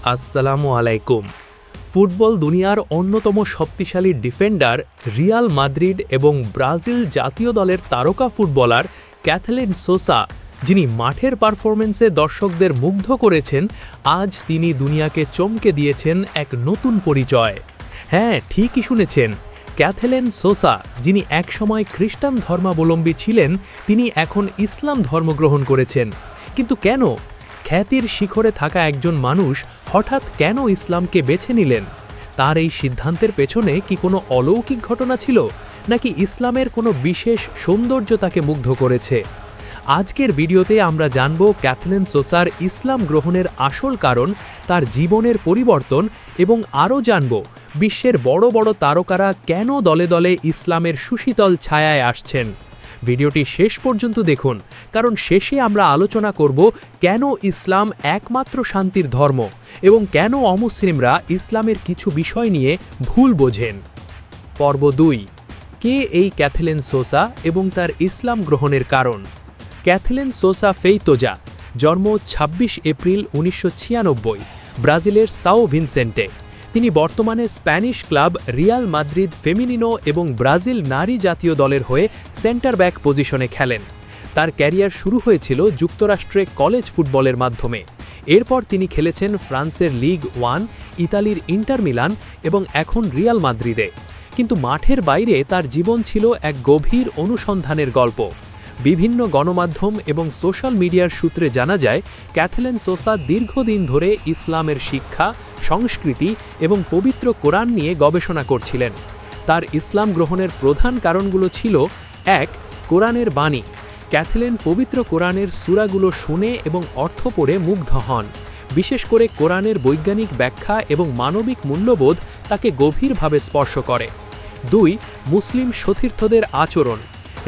আসসালামু আলাইকুম। ফুটবল দুনিয়ার অন্যতম শক্তিশালী ডিফেন্ডার রিয়াল মাদ্রিদ এবং ব্রাজিল জাতীয় দলের তারকা ফুটবলার ক্যাথলিন সোসা, যিনি মাঠের পারফরম্যান্সে দর্শকদের মুগ্ধ করেছেন, আজ তিনি দুনিয়াকে চমকে দিয়েছেন এক নতুন পরিচয়। হ্যাঁ, ঠিকই শুনেছেন, ক্যাথলিন সোসা, যিনি একসময় খ্রিস্টান ধর্মাবলম্বী ছিলেন, তিনি এখন ইসলাম ধর্ম গ্রহণ করেছেন। কিন্তু কেন? খ্যাতির শিখরে থাকা একজন মানুষ হঠাৎ কেন ইসলামকে বেছে নিলেন? তার এই সিদ্ধান্তের পেছনে কি কোনো অলৌকিক ঘটনা ছিল, নাকি ইসলামের কোনো বিশেষ সৌন্দর্য তাকে মুগ্ধ করেছে? আজকের ভিডিওতে আমরা জানব ক্যাথলিন সোসার ইসলাম গ্রহণের আসল কারণ, তার জীবনের পরিবর্তন, এবং আরও জানব বিশ্বের বড় বড় তারকারা কেন দলে দলে ইসলামের সুশীতল ছায়ায় আসছেন। ভিডিওটি শেষ পর্যন্ত দেখুন, কারণ শেষে আমরা আলোচনা করব কেন ইসলাম একমাত্র শান্তির ধর্ম এবং কেন অমুসলিমরা ইসলামের কিছু বিষয় নিয়ে ভুল বোঝেন। পর্ব 2। কে এই ক্যাথলিন সোসা এবং তার ইসলাম গ্রহণের কারণ? ক্যাথলিন সোসা ফেইতোজা, জন্ম ২৬ এপ্রিল ১৯৯৬, ব্রাজিলের সাও ভিনসেন্টে। তিনি বর্তমানে স্প্যানিশ ক্লাব রিয়াল মাদ্রিদ ফেমিনিনো এবং ব্রাজিল নারী জাতীয় দলের হয়ে সেন্টার ব্যাক পজিশনে খেলেন। তার ক্যারিয়ার শুরু হয়েছিল যুক্তরাষ্ট্রে কলেজ ফুটবলের মাধ্যমে। এরপর তিনি খেলেছেন ফ্রান্সের লিগ 1, ইতালির ইন্টার মিলান এবং এখন রিয়াল মাদ্রিদে। কিন্তু মাঠের বাইরে তার জীবন ছিল এক গভীর অনুসন্ধানের গল্প। বিভিন্ন গণমাধ্যম এবং সোশ্যাল মিডিয়ার সূত্রে জানা যায়, ক্যাথলিন সোসা দীর্ঘদিন ধরে ইসলামের শিক্ষা, সংস্কৃতি এবং পবিত্র কোরআন নিয়ে গবেষণা করছিলেন। তার ইসলাম গ্রহণের প্রধান কারণগুলো ছিল: 1. কোরআনের বাণী। ক্যাথলিন পবিত্র কোরআনের সূরাগুলো শুনে এবং অর্থ পড়ে মুগ্ধ হন। বিশেষ করে কোরআনের বৈজ্ঞানিক ব্যাখ্যা এবং মানবিক মূল্যবোধ তাকে গভীরভাবে স্পর্শ করে। 2. মুসলিম সতীর্থদের আচরণ।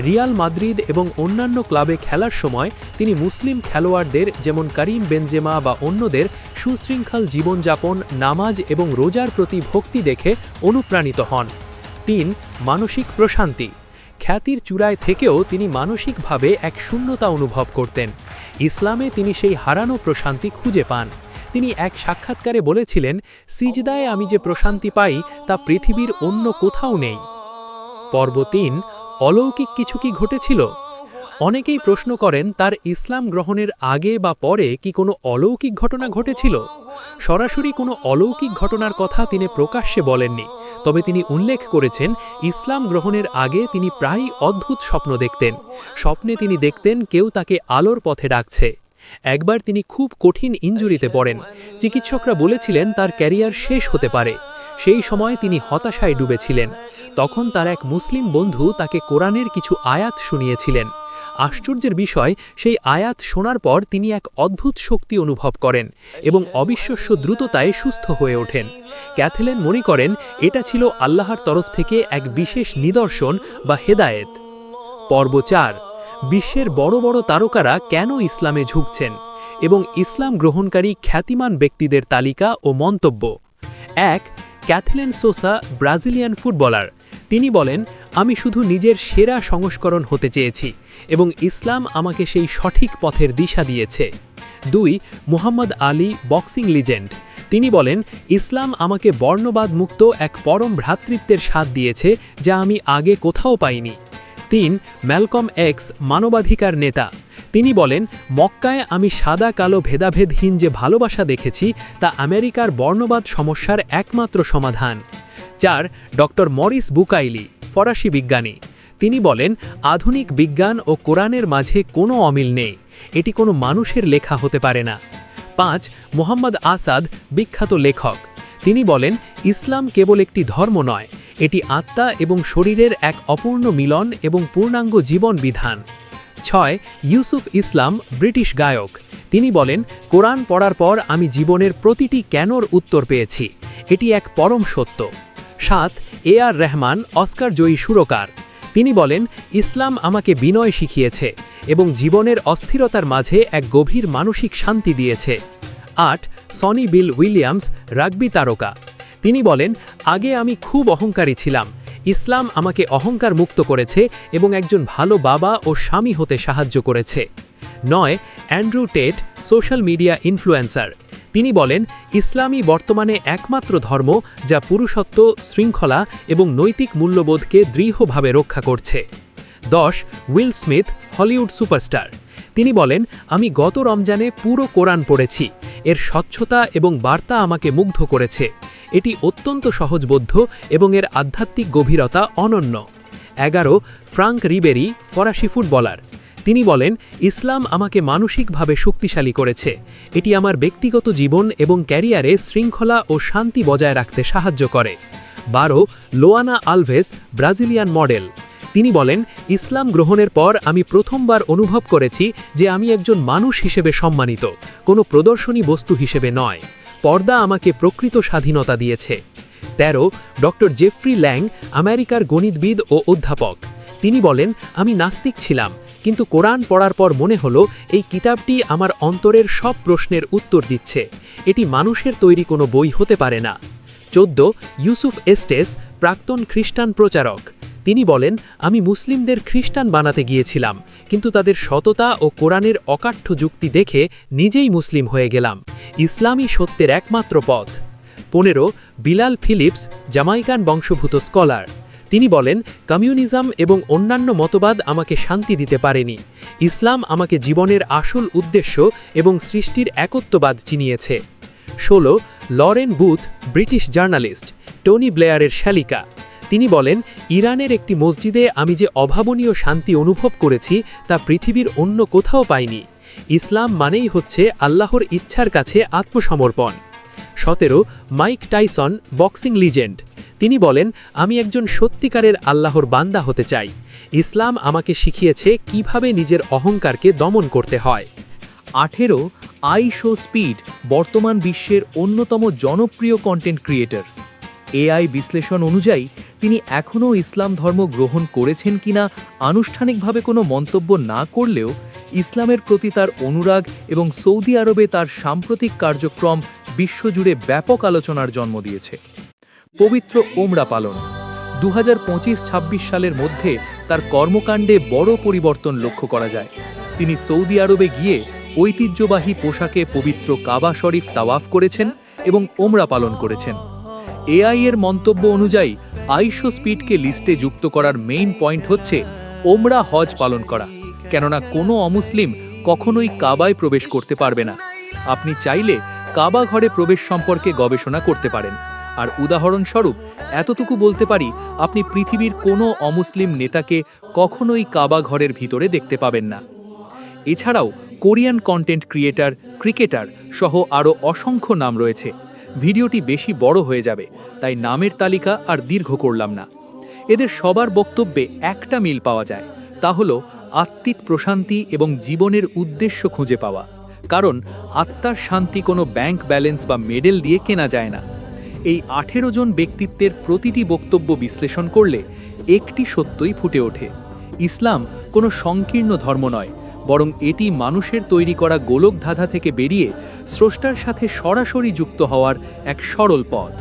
রিয়াল মাদ্রিদ এবং অন্যান্য ক্লাবে খেলার সময় তিনি মুসলিম খেলোয়াড়দের, যেমন করিম বেনজেমা বা অন্যদের, সুশৃঙ্খল জীবনযাপন, নামাজ এবং রোজার প্রতি ভক্তি দেখে অনুপ্রাণিত হন। 3. মানসিক প্রশান্তি। খ্যাতির চূড়ায় থেকেও তিনি মানসিকভাবে এক শূন্যতা অনুভব করতেন। ইসলামে তিনি সেই হারানো প্রশান্তি খুঁজে পান। তিনি এক সাক্ষাৎকারে বলেছিলেন, সিজদায় আমি যে প্রশান্তি পাই তা পৃথিবীর অন্য কোথাও নেই। পর্ব 3। অলৌকিক কিছু কি ঘটেছিল? অনেকেই প্রশ্ন করেন, তার ইসলাম গ্রহণের আগে বা পরে কি কোনো অলৌকিক ঘটনা ঘটেছিল? সরাসরি কোনো অলৌকিক ঘটনার কথা তিনি প্রকাশ্যে বলেননি, তবে তিনি উল্লেখ করেছেন, ইসলাম গ্রহণের আগে তিনি প্রায়ই অদ্ভুত স্বপ্ন দেখতেন। স্বপ্নে তিনি দেখতেন কেউ তাকে আলোর পথে ডাকছে। একবার তিনি খুব কঠিন ইনজুরিতে পড়েন। চিকিৎসকরা বলেছিলেন তার ক্যারিয়ার শেষ হতে পারে। সেই সময় তিনি হতাশায় ডুবেছিলেন। তখন তার এক মুসলিম বন্ধু তাকে কোরআনের কিছু আয়াত শুনিয়েছিলেন। আশ্চর্যের বিষয়, সেই আয়াত শোনার পর তিনি এক অদ্ভুত শক্তি অনুভব করেন এবং অবিশ্বাস্য দ্রুততায় সুস্থ হয়ে ওঠেন। ক্যাথলিন মনে করেন এটা ছিল আল্লাহর তরফ থেকে এক বিশেষ নিদর্শন বা হেদায়েত। পর্ব 4। বিশ্বের বড় বড় তারকারা কেন ইসলামে ঝুঁকছেন এবং ইসলাম গ্রহণকারী খ্যাতিমান ব্যক্তিদের তালিকা ও মন্তব্য। 1. Kathleen Sosa, Brazilian footballer. তিনি বলেন, আমি শুধু নিজের সেরা সংস্করণ হতে চেয়েছি এবং ইসলাম আমাকে সেই সঠিক পথের দিশা দিয়েছে। 2. Muhammad Ali, boxing legend. তিনি বলেন, ইসলাম আমাকে বর্ণবাদ মুক্ত এক পরম ভ্রাতৃত্বের স্বাদ দিয়েছে, যা আমি আগে কোথাও পাইনি। 3. ম্যালকম এক্স, মানবাধিকার নেতা। তিনি বলেন, মক্কায় আমি সাদা কালো ভেদাভেদহীন যে ভালোবাসা দেখেছি তা আমেরিকার বর্ণবাদ সমস্যার একমাত্র সমাধান। 4. ডক্টর মরিস বুকাইলি, ফরাসি বিজ্ঞানী। তিনি বলেন, আধুনিক বিজ্ঞান ও কোরআনের মাঝে কোনো অমিল নেই, এটি কোনো মানুষের লেখা হতে পারে না। 5. মোহাম্মদ আসাদ, বিখ্যাত লেখক। তিনি বলেন, ইসলাম কেবল একটি ধর্ম নয়, এটি আত্মা এবং শরীরের এক অপূর্ণ মিলন এবং পূর্ণাঙ্গ জীবন বিধান। 6. ইউসুফ ইসলাম, ব্রিটিশ গায়ক। তিনি বলেন, কোরআন পড়ার পর আমি জীবনের প্রতিটি কেনর উত্তর পেয়েছি, এটি এক পরম সত্য। 7. এ.আর. রহমান, অস্কার জয়ী সুরকার। তিনি বলেন, ইসলাম আমাকে বিনয় শিখিয়েছে এবং জীবনের অস্থিরতার মাঝে এক গভীর মানসিক শান্তি দিয়েছে। 8. সনি বিল উইলিয়ামস, রাগবি তারকা। তিনি বলেন, আগে আমি খুব অহংকারী ছিলাম, ইসলাম আমাকে অহংকার মুক্ত করেছে এবং একজন ভালো বাবা ও স্বামী হতে সাহায্য করেছে। 9. Andrew TET, social media influencer. তিনি বলেন, ইসলামই বর্তমানে একমাত্র ধর্ম যা পুরুষত্ব, শৃঙ্খলা এবং নৈতিক মূল্যবোধকে দৃঢ়ভাবে রক্ষা করছে। 10 উইল স্মিথ, হলিউড সুপারস্টার। তিনি বলেন, আমি গত রমজানে পুরো কোরআন পড়েছি। এর স্বচ্ছতা এবং বার্তা আমাকে মুগ্ধ করেছে। এটি অত্যন্ত সহজবোধ্য এবং এর আধ্যাত্মিক গভীরতা অনন্য। 11 ফ্রাঙ্ক রিবেরি, ফরাসি ফুটবলার। তিনি বলেন, ইসলাম আমাকে মানসিকভাবে শক্তিশালী করেছে। এটি আমার ব্যক্তিগত জীবন এবং ক্যারিয়ারে শৃঙ্খলা ও শান্তি বজায় রাখতে সাহায্য করে। 12 লোয়ানা আলভেস, ব্রাজিলিয়ান মডেল। তিনি বলেন, ইসলাম গ্রহণের পর আমি প্রথমবার অনুভব করেছি যে আমি একজন মানুষ হিসেবে সম্মানিত, কোনো প্রদর্শনী বস্তু হিসেবে নয়। পর্দা আমাকে প্রকৃত স্বাধীনতা দিয়েছে। 13 ডক্টর জেফ্রি ল্যাং, আমেরিকার গণিতবিদ ও অধ্যাপক। তিনি বলেন, আমি নাস্তিক ছিলাম, কিন্তু কোরআন পড়ার পর মনে হলো এই কিতাবটি আমার অন্তরের সব প্রশ্নের উত্তর দিচ্ছে। এটি মানুষের তৈরি কোনো বই হতে পারে না। 14 ইউসুফ এস্টেস, প্রাক্তন খ্রিস্টান প্রচারক। তিনি বলেন, আমি মুসলিমদের খ্রিস্টান বানাতে গিয়েছিলাম, কিন্তু তাদের সততা ও কোরআনের অকাঠ্য যুক্তি দেখে নিজেই মুসলিম হয়ে গেলাম। ইসলামই সত্যের একমাত্র পথ। 15 বিলাল ফিলিপস, জামাইকান বংশোদ্ভূত স্কলার। তিনি বলেন, কমিউনিজম এবং অন্যান্য মতবাদ আমাকে শান্তি দিতে পারেনি। ইসলাম আমাকে জীবনের আসল উদ্দেশ্য এবং সৃষ্টির একত্ববাদ চিনিয়েছে। 16 Lauren Booth, British journalist, Tony ব্লেয়ারের শালিকা। তিনি বলেন, ইরানের একটি মসজিদে আমি যে অভাবনীয় শান্তি অনুভব করেছি তা পৃথিবীর অন্য কোথাও পাইনি। ইসলাম মানেই হচ্ছে আল্লাহর ইচ্ছার কাছে আত্মসমর্পণ। 17 মাইক টাইসন, বক্সিং লিজেন্ড। তিনি বলেন, আমি একজন সত্যিকারের আল্লাহর বান্দা হতে চাই। ইসলাম আমাকে শিখিয়েছে কিভাবে নিজের অহংকারকে দমন করতে হয়। 18 আইশো স্পিড, বর্তমান বিশ্বের অন্যতম জনপ্রিয় কন্টেন্ট ক্রিয়েটর। এআই বিশ্লেষণ অনুযায়ী তিনি এখনও ইসলাম ধর্ম গ্রহণ করেছেন কিনা আনুষ্ঠানিকভাবে কোনো মন্তব্য না করলেও ইসলামের প্রতি তার অনুরাগ এবং সৌদি আরবে তার সাম্প্রতিক কার্যক্রম বিশ্বজুড়ে ব্যাপক আলোচনার জন্ম দিয়েছে। পবিত্র ওমরা পালন 2025-26 সালের মধ্যে তার কর্মকাণ্ডে বড় পরিবর্তন লক্ষ্য করা যায়। তিনি সৌদি আরবে গিয়ে ঐতিহ্যবাহী পোশাকে পবিত্র কাবা শরীফ তাওয়াফ করেছেন এবং ওমরা পালন করেছেন। এআই এর মন্তব্য অনুযায়ী আইশো স্পিডকে লিস্টে যুক্ত করার মেইন পয়েন্ট হচ্ছে ওমরা হজ পালন করা, কেননা কোনো অমুসলিম কখনোই কাবায় প্রবেশ করতে পারবে না। আপনি চাইলে কাবা ঘরে প্রবেশ সম্পর্কে গবেষণা করতে পারেন। আর উদাহরণস্বরূপ এতটুকু বলতে পারি, আপনি পৃথিবীর কোনো অমুসলিম নেতাকে কখনোই কাবা ঘরের ভিতরে দেখতে পাবেন না। এছাড়াও কোরিয়ান কন্টেন্ট ক্রিয়েটর, ক্রিকেটার সহ আরও অসংখ্য নাম রয়েছে। ভিডিওটি বেশি বড় হয়ে যাবে, তাই নামের তালিকা আর দীর্ঘ করলাম না। এদের সবার বক্তব্যে একটা মিল পাওয়া যায়, তা হলো আত্মিক প্রশান্তি এবং জীবনের উদ্দেশ্য খুঁজে পাওয়া। কারণ আত্মার শান্তি কোনো ব্যাংক ব্যালেন্স বা মেডেল দিয়ে কেনা যায় না। এই 18 জন ব্যক্তিত্বের প্রতিটি বক্তব্য বিশ্লেষণ করলে একটি সত্যই ফুটে ওঠে, ইসলাম কোনো সংকীর্ণ ধর্ম নয়, বরং এটি মানুষের তৈরি করা গোলকধাঁধা থেকে বেরিয়ে স্রষ্টার সাথে সরাসরি যুক্ত হওয়ার এক সরল পথ।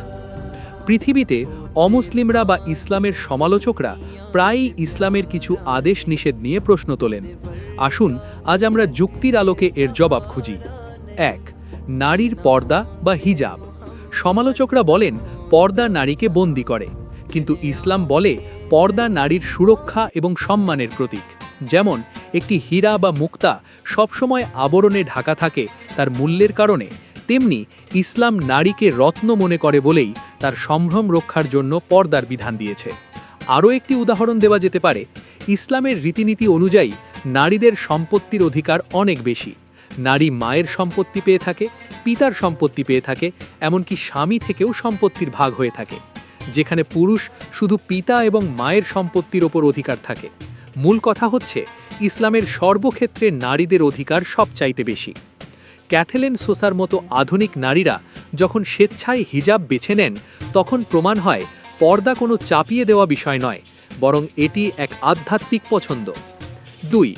পৃথিবীতে অমুসলিমরা বা ইসলামের সমালোচকরা প্রায়ই ইসলামের কিছু আদেশ নিষেধ নিয়ে প্রশ্ন তোলেন। আসুন আজ আমরা যুক্তির আলোকে এর জবাব খুঁজি। 1 নারীর পর্দা বা হিজাব। সমালোচকরা বলেন পর্দা নারীকে বন্দী করে, কিন্তু ইসলাম বলে পর্দা নারীর সুরক্ষা এবং সম্মানের প্রতীক। যেমন একটি হীরা বা মুক্তা সবসময় আবরণে ঢাকা থাকে তার মূল্যের কারণে, তেমনি ইসলাম নারীকে রত্ন মনে করে বলেই তার সম্ভ্রম রক্ষার জন্য পর্দার বিধান দিয়েছে। আরও একটি উদাহরণ দেওয়া যেতে পারে, ইসলামের রীতিনীতি অনুযায়ী নারীদের সম্পত্তির অধিকার অনেক বেশি। নারী মায়ের সম্পত্তি পেয়ে থাকে, পিতার সম্পত্তি পেয়ে থাকে, এমনকি স্বামী থেকেও সম্পত্তির ভাগ হয়ে থাকে, যেখানে পুরুষ শুধু পিতা এবং মায়ের সম্পত্তির ওপর অধিকার থাকে। মূল কথা হচ্ছে ইসলামের সর্বক্ষেত্রে নারীদের অধিকার সবচাইতে বেশি। ক্যাথেলিন সোসার মতো আধুনিক নারীরা যখন স্বেচ্ছায় হিজাব বেছে নেন, তখন প্রমাণ হয় পর্দা কোনো চাপিয়ে দেওয়া বিষয় নয়, বরং এটি এক আধ্যাত্মিক পছন্দ। 2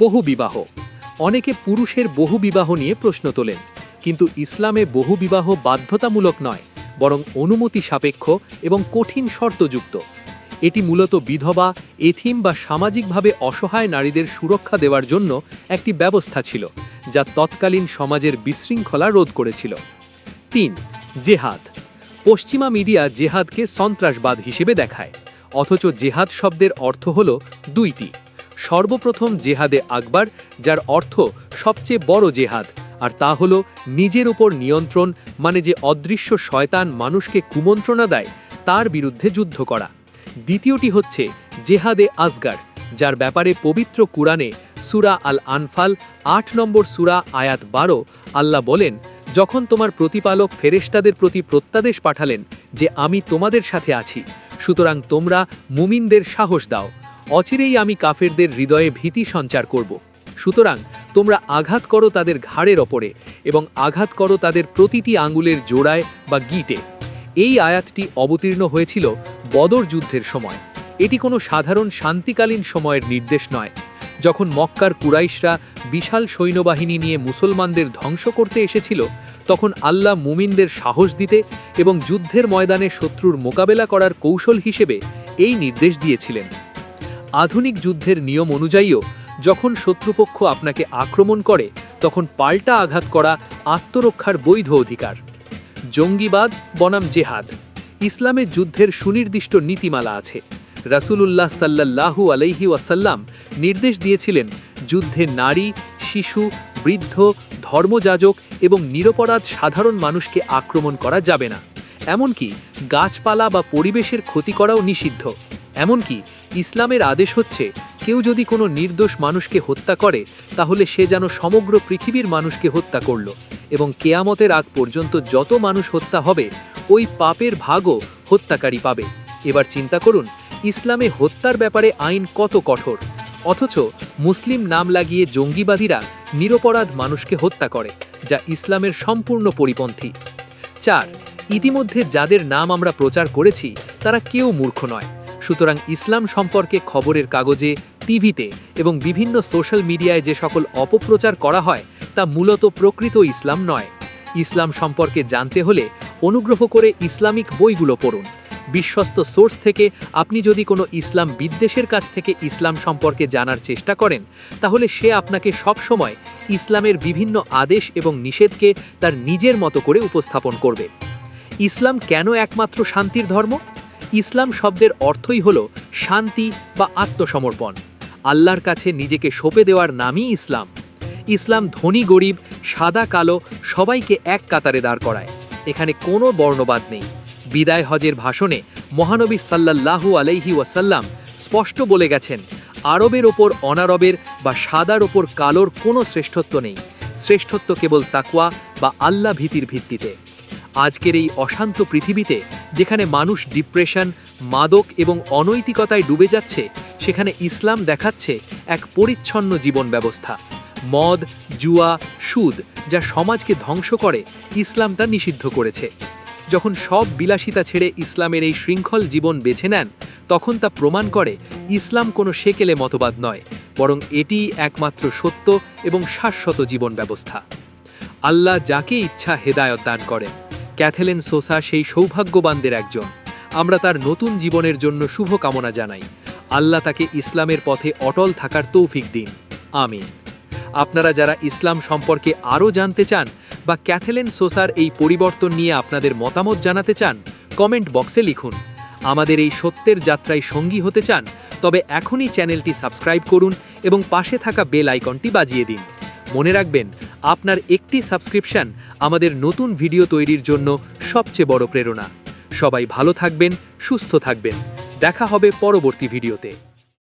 বহুবিবাহ। অনেকে পুরুষের বহুবিবাহ নিয়ে প্রশ্ন তোলেন, কিন্তু ইসলামে বহুবিবাহ বাধ্যতামূলক নয়, বরং অনুমতি সাপেক্ষ এবং কঠিন শর্তযুক্ত। এটি মূলত বিধবা, এথিম বা সামাজিকভাবে অসহায় নারীদের সুরক্ষা দেওয়ার জন্য একটি ব্যবস্থা ছিল, যা তৎকালীন সমাজের বিশৃঙ্খলা রোধ করেছিল। 3. জেহাদ। পশ্চিমা মিডিয়া জেহাদকে সন্ত্রাসবাদ হিসেবে দেখায়, অথচ জেহাদ শব্দের অর্থ হল দুইটি। সর্বপ্রথম জেহাদে আকবর, যার অর্থ সবচেয়ে বড় জেহাদ, আর তা হল নিজের উপর নিয়ন্ত্রণ, মানে যে অদৃশ্য শয়তান মানুষকে কুমন্ত্রণা দেয় তার বিরুদ্ধে যুদ্ধ করা। দ্বিতীয়টি হচ্ছে জেহাদে আসগার, যার ব্যাপারে পবিত্র কুরআনে সূরা আল আনফাল 8 নম্বর সূরা আয়াত 12 আল্লাহ বলেন, যখন তোমার প্রতিপালক ফেরেশতাদের প্রতি প্রত্যাদেশ পাঠালেন যে আমি তোমাদের সাথে আছি, সুতরাং তোমরা মুমিনদের সাহস দাও, অচিরেই আমি কাফেরদের হৃদয়ে ভীতি সঞ্চার করব। সুতরাং তোমরা আঘাত করো তাদের ঘাড়ের ওপরে এবং আঘাত করো তাদের প্রতিটি আঙ্গুলের জোড়ায় বা গিটে। এই আয়াতটি অবতীর্ণ হয়েছিল বদর যুদ্ধের সময়। এটি কোনো সাধারণ শান্তিকালীন সময়ের নির্দেশ নয়। যখন মক্কার কুরাইশরা বিশাল সৈন্যবাহিনী নিয়ে মুসলমানদের ধ্বংস করতে এসেছিল, তখন আল্লাহ মুমিনদের সাহস দিতে এবং যুদ্ধের ময়দানে শত্রুর মোকাবেলা করার কৌশল হিসেবে এই নির্দেশ দিয়েছিলেন। আধুনিক যুদ্ধের নিয়ম অনুযায়ীও যখন শত্রুপক্ষ আপনাকে আক্রমণ করে, তখন পাল্টা আঘাত করা আত্মরক্ষার বৈধ অধিকার। জঙ্গিবাদ বনাম জেহাদ। ইসলামের যুদ্ধের সুনির্দিষ্ট নীতিমালা আছে। রাসূলুল্লাহ সাল্লাল্লাহু আলাইহি ওয়াসাল্লাম নির্দেশ দিয়েছিলেন, যুদ্ধে নারী, শিশু, বৃদ্ধ, ধর্মযাজক এবং নিরপরাধ সাধারণ মানুষকে আক্রমণ করা যাবে না। এমনকি গাছপালা বা পরিবেশের ক্ষতি করাও নিষিদ্ধ। এমনকি ইসলামের আদেশ হচ্ছে, কেউ যদি কোনো নির্দোষ মানুষকে হত্যা করে, তাহলে সে যেন সমগ্র পৃথিবীর মানুষকে হত্যা করল, এবং কেয়ামতের আগ পর্যন্ত যত মানুষ হত্যা হবে ওই পাপের ভাগও হত্যাকারী পাবে। এবার চিন্তা করুন, ইসলামে হত্যার ব্যাপারে আইন কত কঠোর, অথচ মুসলিম নাম লাগিয়ে জঙ্গিবাদীরা নিরপরাধ মানুষকে হত্যা করে, যা ইসলামের সম্পূর্ণ পরিপন্থী। 4. ইতিমধ্যে যাদের নাম আমরা প্রচার করেছি তারা কেউ মূর্খ নয়। সুতরাং ইসলাম সম্পর্কে খবরের কাগজে, টিভিতে এবং বিভিন্ন সোশ্যাল মিডিয়ায় যে সকল অপপ্রচার করা হয় তা মূলত প্রকৃত ইসলাম নয়। ইসলাম সম্পর্কে জানতে হলে অনুগ্রহ করে ইসলামিক বইগুলো পড়ুন। বিশ্বস্ত সোর্স থেকে আপনি যদি কোনো ইসলাম বিদ্বেষের কাছ থেকে ইসলাম সম্পর্কে জানার চেষ্টা করেন, তাহলে সে আপনাকে সবসময় ইসলামের বিভিন্ন আদেশ এবং নিষেধকে তার নিজের মতো করে উপস্থাপন করবে। ইসলাম কেন একমাত্র শান্তির ধর্ম? ইসলাম শব্দের অর্থই হলো শান্তি বা আত্মসমর্পণ। আল্লাহর কাছে নিজেকে সঁপে দেওয়ার নামই ইসলাম। ইসলাম ধনী গরিব, সাদা কালো সবাইকে এক কাতারে দাঁড় করায়। এখানে কোনো বর্ণবাদ নেই। বিদায় হজের ভাষণে মহানবী সাল্লাল্লাহু আলাইহি ওয়াসাল্লাম স্পষ্ট বলে গেছেন, আরবের ওপর অনারবের বা সাদার ওপর কালোর কোনো শ্রেষ্ঠত্ব নেই। শ্রেষ্ঠত্ব কেবল তাকওয়া বা আল্লাহ ভীতির ভিত্তিতে। আজকের এই অশান্ত পৃথিবীতে যেখানে মানুষ ডিপ্রেশন, মাদক এবং অনৈতিকতায় ডুবে যাচ্ছে, সেখানে ইসলাম দেখাচ্ছে এক পরিচ্ছন্ন জীবন ব্যবস্থা। মদ, জুয়া, সুদ যা সমাজকে ধ্বংস করে, ইসলাম তা নিষিদ্ধ করেছে। যখন সব বিলাসিতা ছেড়ে ইসলামের এই শৃঙ্খল জীবন বেছে নেন, তখন তা প্রমাণ করে ইসলাম কোনো সেকেলে মতবাদ নয়, বরং এটি একমাত্র সত্য এবং শাশ্বত জীবন ব্যবস্থা। আল্লাহ যাকে ইচ্ছা হেদায়ত দান করেন। ক্যাথেলেন সোসা সেই সৌভাগ্যবানদের একজন। আমরা তার নতুন জীবনের জন্য শুভকামনা জানাই। আল্লাহ তাকে ইসলামের পথে অটল থাকার তৌফিক দিন। আমিন। আপনারা যারা ইসলাম সম্পর্কে আরও জানতে চান বা ক্যাথেলেন সোসার এই পরিবর্তন নিয়ে আপনাদের মতামত জানাতে চান, কমেন্ট বক্সে লিখুন। আমাদের এই সত্যের যাত্রায় সঙ্গী হতে চান, তবে এখনই চ্যানেলটি সাবস্ক্রাইব করুন এবং পাশে থাকা বেল আইকনটি বাজিয়ে দিন। মনে রাখবেন, আপনার একটি সাবস্ক্রিপশন আমাদের নতুন ভিডিও তৈরির জন্য সবচেয়ে বড় প্রেরণা। সবাই ভালো থাকবেন, সুস্থ থাকবেন। দেখা হবে পরবর্তী ভিডিওতে।